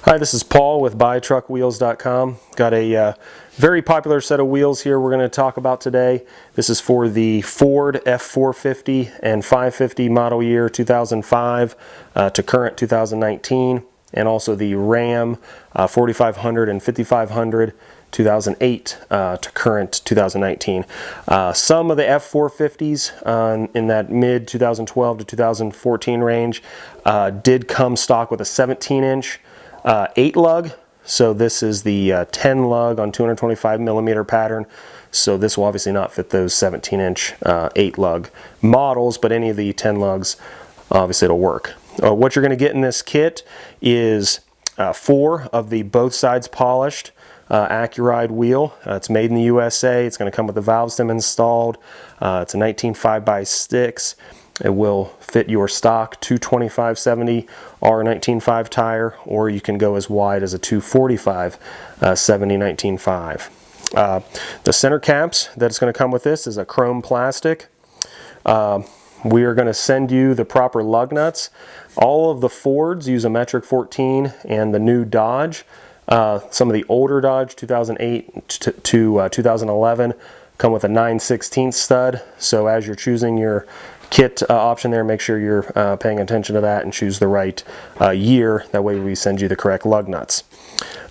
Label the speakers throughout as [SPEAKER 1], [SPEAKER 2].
[SPEAKER 1] Hi, this is Paul with BuyTruckWheels.com. Got a very popular set of wheels here we're going to talk about today. This is for the Ford F450 and 550 model year 2005 to current 2019, and also the Ram 4500 and 5500 2008 to current 2019. Some of the F450s in that mid 2012 to 2014 range did come stock with a 17-inch 8 lug. So this is the 10 lug on 225 millimeter pattern. So this will obviously not fit those 17-inch 8 lug models, but any of the 10 lugs, obviously it'll work. What you're going to get in this kit is 4 of the both sides polished Accuride wheel. It's made in the USA. It's going to come with the valve stem installed. It's a 19.5 by 6. It will fit your stock 225/70 R19.5 tire, or you can go as wide as a 245/70 19.5. The center caps that's going to come with this is a chrome plastic. We are going to send you the proper lug nuts. All of the Fords use a metric 14, and the new Dodge, some of the older Dodge 2008 to 2011 come with a 9/16 stud. So as you're choosing your kit option there, make sure you're paying attention to that and choose the right year. That way we send you the correct lug nuts.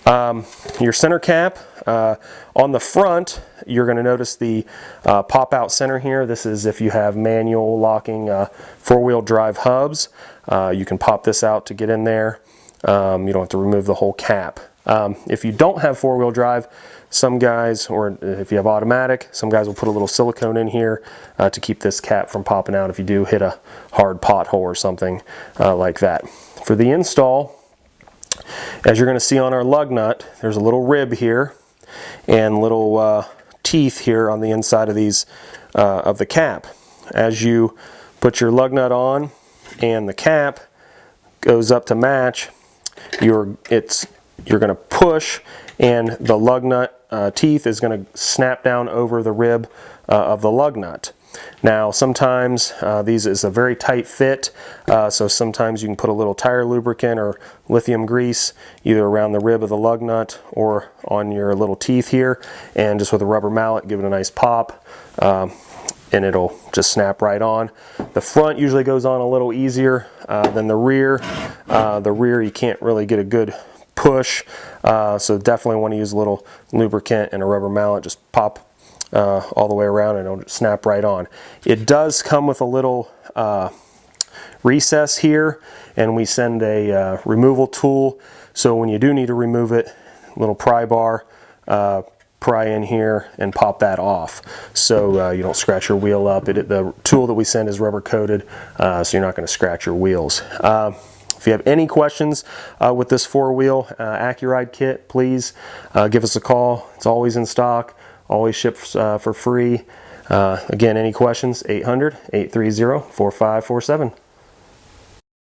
[SPEAKER 1] Your center cap, on the front, you're going to notice the pop-out center here. This is if you have manual locking four-wheel drive hubs. You can pop this out to get in there. You don't have to remove the whole cap. If you don't have four-wheel drive, some guys, or if you have automatic, some guys will put a little silicone in here to keep this cap from popping out if you do hit a hard pothole or something like that. For the install, as you're going to see on our lug nut, there's a little rib here and little teeth here on the inside of these of the cap. As you put your lug nut on and the cap goes up to match, you're going to push, and the lug nut teeth is going to snap down over the rib of the lug nut. Now sometimes these is a very tight fit, so sometimes you can put a little tire lubricant or lithium grease either around the rib of the lug nut or on your little teeth here, and just with a rubber mallet give it a nice pop, and it'll just snap right on. The front usually goes on a little easier than the rear. The rear you can't really get a good push, so definitely want to use a little lubricant and a rubber mallet. Just pop all the way around and it'll snap right on. It does come with a little recess here, and we send a removal tool, so when you do need to remove it, little pry bar, pry in here and pop that off, so you don't scratch your wheel up. The tool that we send is rubber coated, so you're not going to scratch your wheels. If you have any questions with this four-wheel Accuride kit, please give us a call. It's always in stock, always ships for free. Again, any questions, 800-830-4547.